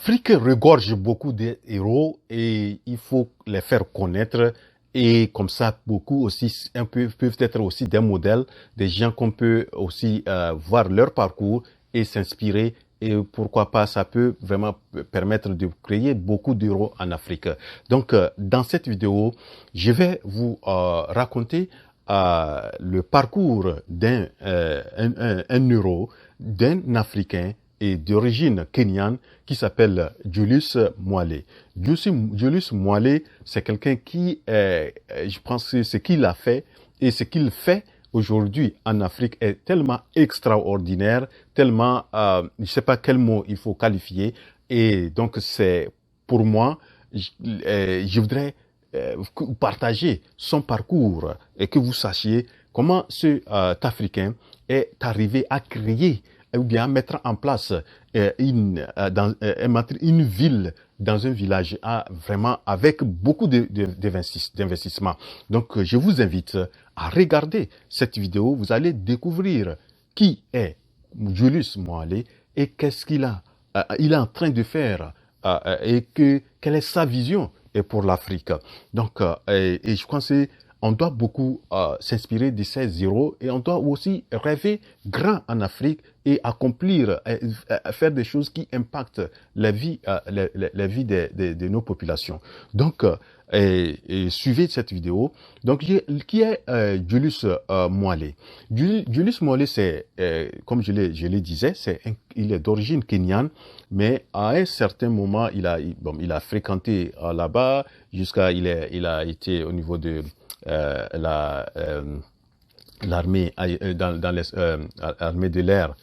L'Afrique regorge beaucoup de héros et il faut les faire connaître. Et comme ça, beaucoup aussi peuvent être aussi des modèles, des gens qu'on peut aussi voir leur parcours et s'inspirer. Et pourquoi pas, ça peut vraiment permettre de créer beaucoup d'héros en Afrique. Donc, dans cette vidéo, je vais vous raconter le parcours un héros, d'un Africain et d'origine kenyane qui s'appelle Julius Mwale. Julius Mwale, c'est quelqu'un qui, je pense que ce qu'il a fait et ce qu'il fait aujourd'hui en Afrique est tellement extraordinaire, tellement, je ne sais pas quel mot il faut qualifier. Et donc, c'est pour moi, je voudrais partager son parcours et que vous sachiez comment cet Africain est arrivé à créer ou bien à mettre en place une ville dans un village vraiment avec beaucoup d'investissement. Donc, je vous invite à regarder cette vidéo. Vous allez découvrir qui est Julius Mwale et qu'est-ce il est en train de faire et quelle est sa vision pour l'Afrique. Donc, et je pense que on doit beaucoup s'inspirer de ces héros et on doit aussi rêver grand en Afrique et accomplir, faire des choses qui impactent la vie de nos populations. Donc, suivez cette vidéo. Donc, qui est Julius Mwale? Julius Mwale, c'est, comme je le disais, il est d'origine kenyane, mais à un certain moment, il a fréquenté là-bas jusqu'à, il a été au niveau de l'armée l'armée de l'air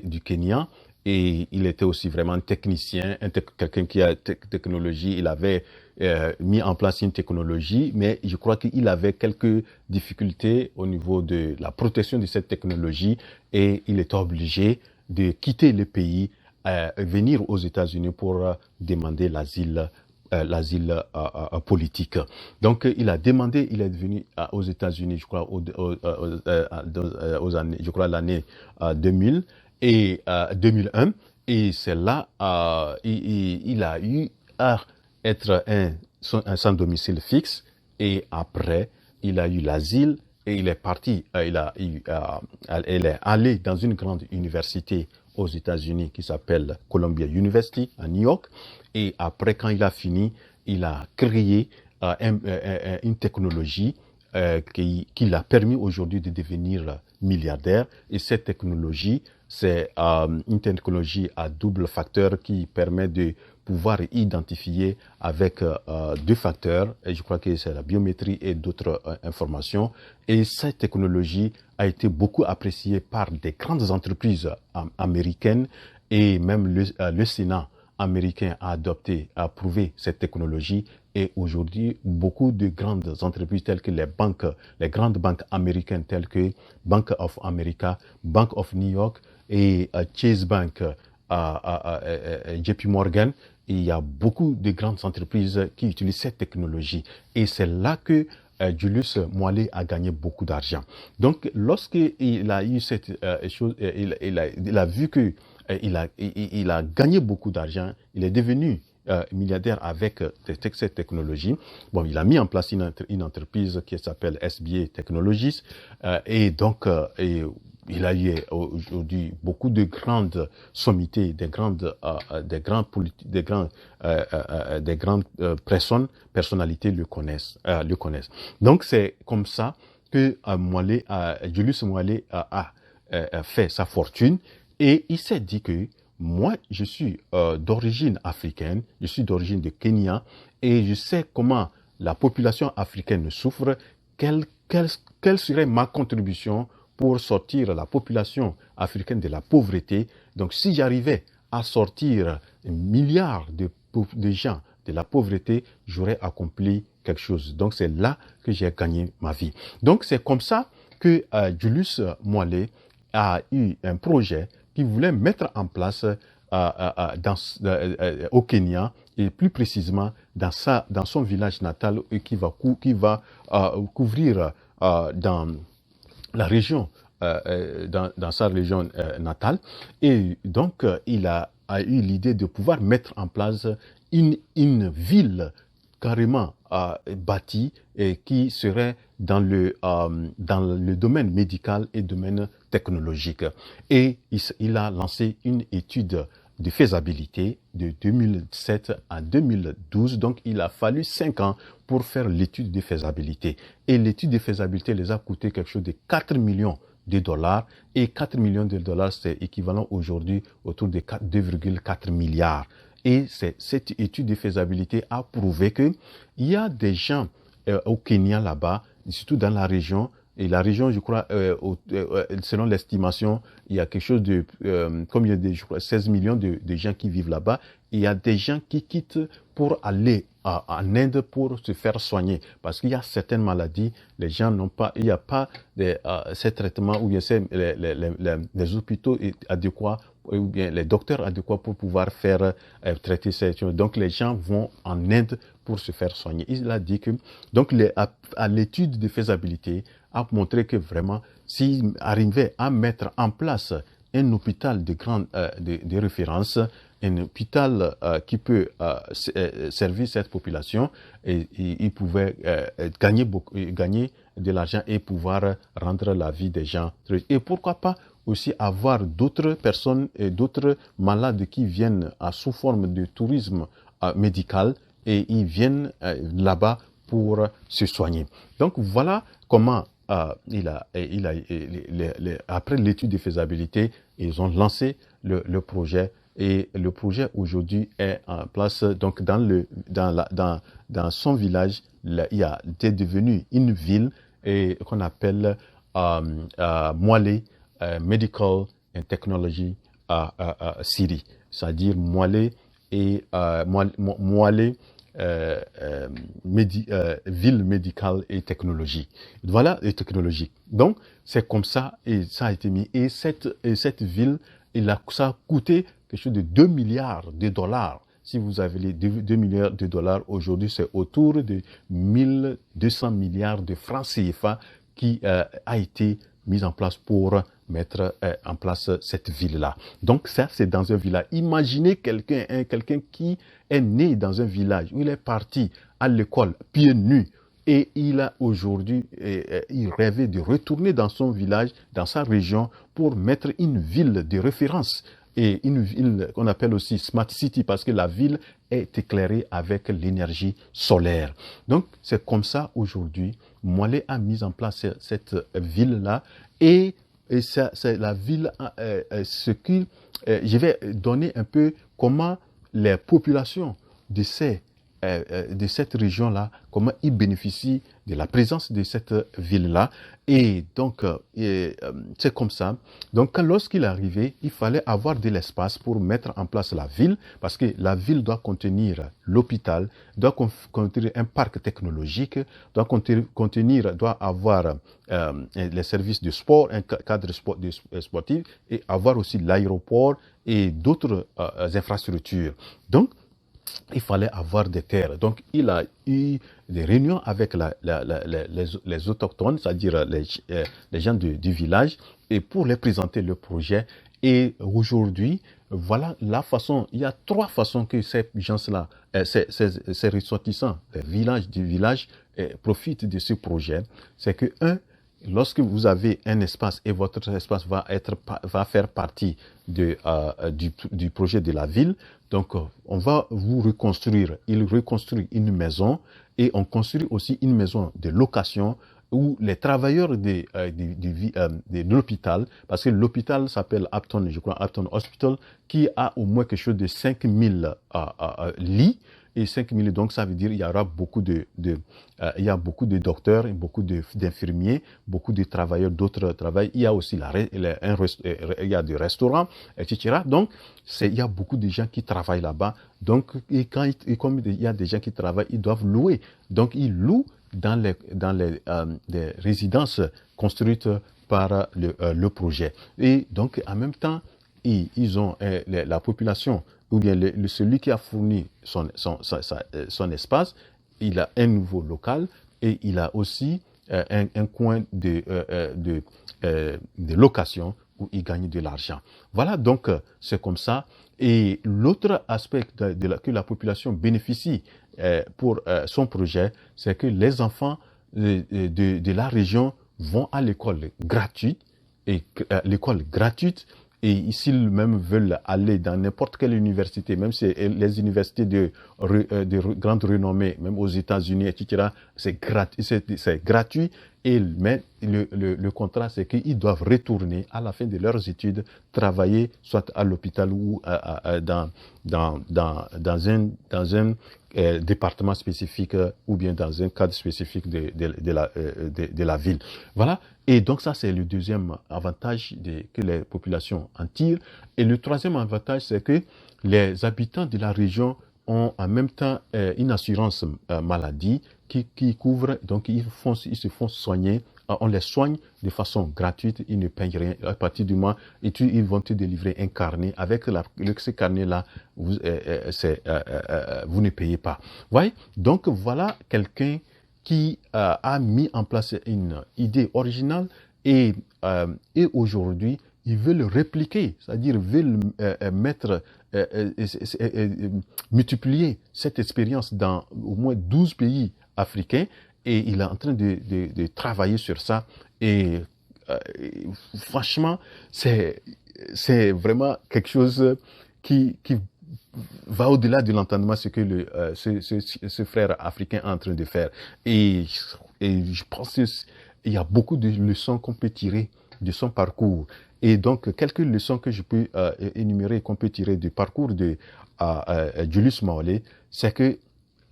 du Kenya, et il était aussi vraiment un technicien, quelqu'un qui a technologie. Il avait mis en place une technologie, mais je crois qu'il avait quelques difficultés au niveau de la protection de cette technologie et il était obligé de quitter le pays, venir aux États-Unis pour demander l'asile politique. Donc, il est venu aux États-Unis, je crois, aux années, je crois, l'année 2000 et 2001. Et c'est là, il a eu à être sans domicile fixe. Et après, il a eu l'asile et il est parti. Il est allé dans une grande université aux États-Unis qui s'appelle Columbia University à New York. Et après, quand il a fini, il a créé une technologie qui l'a permis aujourd'hui de devenir milliardaire. Et cette technologie, c'est une technologie à double facteur qui permet de pouvoir identifier avec deux facteurs. Et je crois que c'est la biométrie et d'autres informations. Et cette technologie a été beaucoup appréciée par des grandes entreprises américaines et même le Sénat américain a approuvé cette technologie. Et aujourd'hui, beaucoup de grandes entreprises telles que les grandes banques américaines telles que Bank of America, Bank of New York et Chase Bank, JP Morgan, il y a beaucoup de grandes entreprises qui utilisent cette technologie. Et c'est là que Julius Mwale a gagné beaucoup d'argent. Donc, lorsqu'il a eu cette chose, il a vu que il a gagné beaucoup d'argent, il est devenu milliardaire avec cette technologie. Bon, il a mis en place une entreprise qui s'appelle SBA Technologies et donc il a eu aujourd'hui beaucoup de grandes sommités, des grandes personnalités le connaissent. Donc c'est comme ça que Julius Mwale a fait sa fortune. Et il s'est dit que moi, je suis d'origine africaine, je suis d'origine de Kenya, et je sais comment la population africaine souffre. Quelle serait ma contribution pour sortir la population africaine de la pauvreté? Donc, si j'arrivais à sortir un milliard de gens de la pauvreté, j'aurais accompli quelque chose. Donc, c'est là que j'ai gagné ma vie. Donc, c'est comme ça que Julius Mwale a eu un projet qu'il voulait mettre en place au Kenya et plus précisément dans son village natal et qui va couvrir dans la région, dans sa région natale. Et donc, il a a eu l'idée de pouvoir mettre en place une ville carrément bâtie et qui serait dans le domaine médical et domaine technologique. Et il a lancé une étude de faisabilité de 2007 à 2012. Donc, il a fallu 5 ans pour faire l'étude de faisabilité. Et l'étude de faisabilité les a coûté quelque chose de 4 millions de dollars. Et 4 millions de dollars, c'est équivalent aujourd'hui autour de 2,4 milliards. Et cette étude de faisabilité a prouvé que il y a des gens au Kenya là-bas, surtout dans la région. Et la région, je crois, selon l'estimation, il y a quelque chose de, comme il y a des, je crois, 16 millions de gens qui vivent là-bas. Il y a des gens qui quittent pour aller en Inde pour se faire soigner. Parce qu'il y a certaines maladies, les gens n'ont pas, il n'y a pas ces traitements ou bien les hôpitaux adéquats ou bien les docteurs adéquats pour pouvoir faire traiter ces choses. Donc les gens vont en Inde pour se faire soigner. Il a dit que, donc à l'étude de faisabilité, a montré que vraiment, s'il arrivait à mettre en place un hôpital de référence, un hôpital qui peut servir cette population, et il pouvait gagner de l'argent et pouvoir rendre la vie des gens. Et pourquoi pas aussi avoir d'autres personnes et d'autres malades qui viennent sous forme de tourisme médical et ils viennent là-bas pour se soigner. Donc voilà comment après l'étude de faisabilité, ils ont lancé le projet. Et le projet aujourd'hui est en place. Donc dans son village, il a été devenu une ville et qu'on appelle Mwale Medical and Technology City, c'est-à-dire Mwale et Mwale ville médicale et technologie. Voilà, et technologique. Donc, c'est comme ça, et ça a été mis. Et cette ville, ça a coûté quelque chose de 2 milliards de dollars. Si vous avez les 2 milliards de dollars aujourd'hui, c'est autour de 1200 milliards de francs CFA qui a été mis en place pour mettre en place cette ville-là. Donc ça, c'est dans un village. Imaginez quelqu'un qui est né dans un village où il est parti à l'école pieds nus et il a aujourd'hui, il rêvait de retourner dans son village, dans sa région pour mettre une ville de référence. Et une ville qu'on appelle aussi Smart City parce que la ville est éclairée avec l'énergie solaire. Donc, c'est comme ça aujourd'hui, Mwale a mis en place cette ville-là et c'est la ville, je vais donner un peu comment les populations de cette région-là, comment ils bénéficient de la présence de cette ville-là. Et donc, c'est comme ça. Donc, lorsqu'il est arrivé, il fallait avoir de l'espace pour mettre en place la ville, parce que la ville doit contenir l'hôpital, doit contenir un parc technologique, doit avoir les services de sport, un cadre sportif, et avoir aussi l'aéroport et d'autres infrastructures. Donc, il fallait avoir des terres. Donc, il a eu des réunions avec les autochtones, c'est-à-dire les gens du village, et pour les présenter le projet. Et aujourd'hui, voilà la façon, il y a 3 façons que ces gens-là, ces ressortissants du village profitent de ce projet. C'est que, lorsque vous avez un espace et votre espace va faire partie du projet de la ville, donc on va vous reconstruire. Il reconstruit une maison et on construit aussi une maison de location où les travailleurs de l'hôpital, parce que l'hôpital s'appelle Upton, je crois, Upton Hospital, qui a au moins quelque chose de 5000 lits. Et 5000, donc ça veut dire qu'il y aura beaucoup de docteurs, beaucoup d'infirmiers, beaucoup de travailleurs d'autres travail. Il y a aussi il y a des restaurants, etc. Donc, il y a beaucoup de gens qui travaillent là-bas. Donc, comme il y a des gens qui travaillent, ils doivent louer. Donc, ils louent dans les résidences construites par le projet. Et donc, en même temps, ils ont la population ou bien celui qui a fourni son espace, il a un nouveau local et il a aussi un coin de location où il gagne de l'argent. Voilà, donc c'est comme ça. Et l'autre aspect que la population bénéficie pour son projet, c'est que les enfants de la région vont à l'école gratuite, et l'école gratuite, et s'ils même veulent aller dans n'importe quelle université, même si les universités de grande renommée, même aux États-Unis, etc., c'est gratuit. Mais le contrat, c'est qu'ils doivent retourner à la fin de leurs études, travailler soit à l'hôpital ou dans un département spécifique ou bien dans un cadre spécifique de la ville. Voilà. Et donc ça, c'est le deuxième avantage que les populations en tirent. Et le troisième avantage, c'est que les habitants de la région ont en même temps une assurance maladie qui couvre, donc ils se font soigner, on les soigne de façon gratuite, ils ne payent rien. À partir du mois, ils vont te délivrer un carnet. Avec ce carnet-là, vous ne payez pas. Vous voyez? Donc voilà quelqu'un qui a mis en place une idée originale et aujourd'hui, ils veulent répliquer, c'est-à-dire veulent multiplier cette expérience dans au moins 12 pays africains, et il est en train de travailler sur ça. Et franchement, c'est vraiment quelque chose qui va au-delà de l'entendement, ce que ce frère africain est en train de faire. Et je pense qu'il y a beaucoup de leçons qu'on peut tirer de son parcours. Et donc, quelques leçons que je peux énumérer, qu'on peut tirer du parcours de Julius Malema, c'est que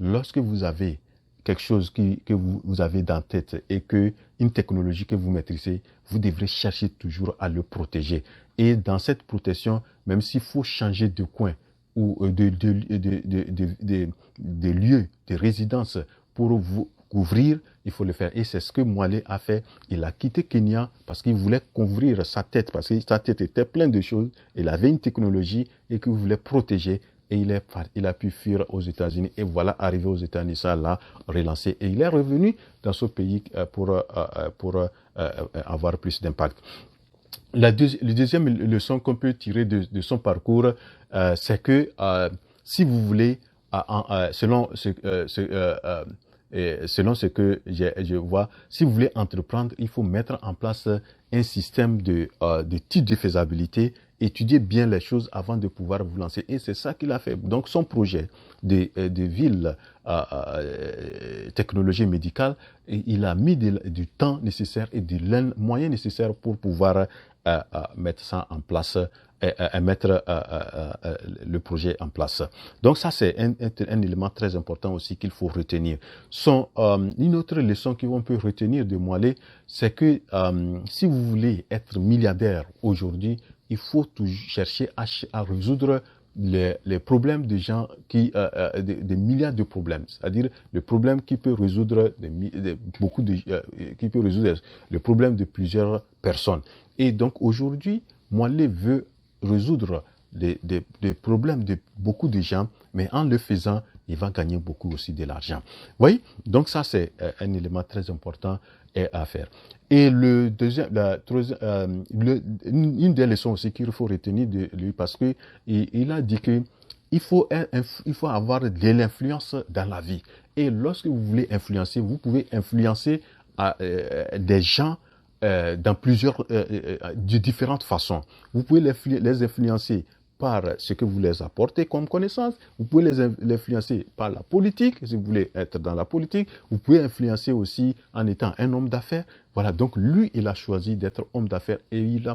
lorsque vous avez quelque chose que vous avez dans la tête et que une technologie que vous maîtrisez, vous devrez chercher toujours à le protéger. Et dans cette protection, même s'il faut changer de coin ou de lieu de résidence pour vous couvrir, il faut le faire. Et c'est ce que Malema a fait. Il a quitté Kenya parce qu'il voulait couvrir sa tête, parce que sa tête était pleine de choses. Il avait une technologie et qu'il voulait protéger. Et il a pu fuir aux États-Unis. Et voilà, arrivé aux États-Unis, ça l'a relancé. Et il est revenu dans ce pays pour avoir plus d'impact. La deuxième leçon qu'on peut tirer de son parcours, c'est que si vous voulez, selon ce que je vois, si vous voulez entreprendre, il faut mettre en place un système d'études de faisabilité, étudier bien les choses avant de pouvoir vous lancer. Et c'est ça qu'il a fait. Donc son projet de ville technologie médicale, il a mis du temps nécessaire et des moyens nécessaires pour pouvoir mettre ça en place, mettre le projet en place. Donc ça, c'est un élément très important aussi qu'il faut retenir. Une autre leçon qu'on peut retenir de Malema, c'est que si vous voulez être milliardaire aujourd'hui, il faut toujours chercher à résoudre les problèmes des gens des milliards de problèmes, c'est-à-dire le problème qui peut résoudre qui peut résoudre le problème de plusieurs personnes. Et donc aujourd'hui, Malema veut résoudre des problèmes de beaucoup de gens, mais en le faisant, il va gagner beaucoup aussi de l'argent. Vous voyez? Donc ça, c'est un élément très important à faire. Et une des leçons aussi qu'il faut retenir de lui, parce que il a dit que il faut avoir de l'influence dans la vie. Et lorsque vous voulez influencer, vous pouvez influencer des gens dans de différentes façons. Vous pouvez les influencer par ce que vous les apportez comme connaissance. Vous pouvez les influencer par la politique, si vous voulez être dans la politique. Vous pouvez influencer aussi en étant un homme d'affaires. Voilà, donc lui, il a choisi d'être homme d'affaires et il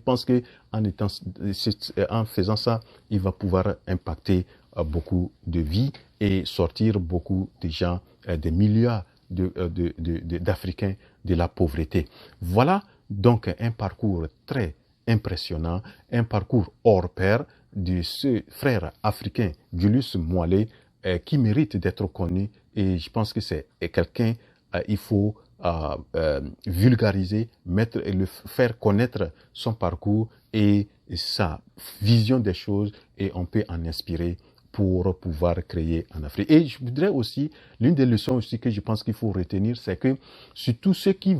pense que en faisant ça, il va pouvoir impacter beaucoup de vies et sortir beaucoup de gens, des milliards d'Africains de la pauvreté. Voilà donc un parcours très impressionnant, un parcours hors pair de ce frère africain, Julius Malema, qui mérite d'être connu. Et je pense que c'est quelqu'un, il faut vulgariser, le faire connaître son parcours et sa vision des choses, et on peut en inspirer pour pouvoir créer en Afrique. Et je voudrais aussi, l'une des leçons aussi que je pense qu'il faut retenir, c'est que surtout ceux qui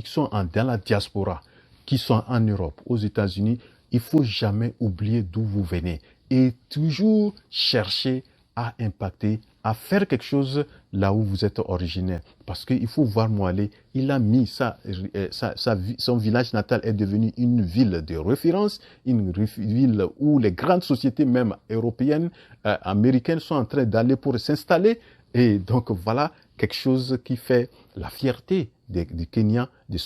sont dans la diaspora, qui sont en Europe, aux États-Unis, il faut jamais oublier d'où vous venez. et toujours chercher à impacter, à faire quelque chose là où vous êtes originaire. Parce qu'il faut voir Moualé, il a mis son village natal est devenu une ville de référence, une ville où les grandes sociétés, même européennes, américaines, sont en train d'aller pour s'installer. Et donc voilà quelque chose qui fait la fierté du Kenya, de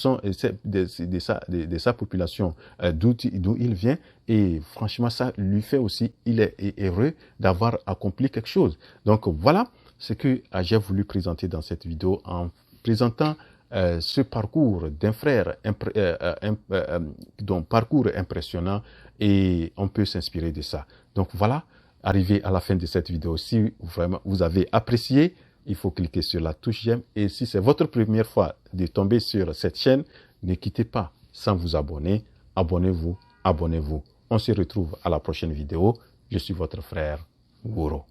sa population, d'où il vient. Et franchement, ça lui fait aussi, il est heureux d'avoir accompli quelque chose. Donc voilà ce que j'ai voulu présenter dans cette vidéo en présentant ce parcours d'un frère, dont parcours impressionnant, et on peut s'inspirer de ça. Donc voilà, arrivé à la fin de cette vidéo. Si vraiment vous avez apprécié, il faut cliquer sur la touche j'aime. Et si c'est votre première fois de tomber sur cette chaîne, ne quittez pas sans vous abonner. Abonnez-vous, abonnez-vous. On se retrouve à la prochaine vidéo. Je suis votre frère Guro.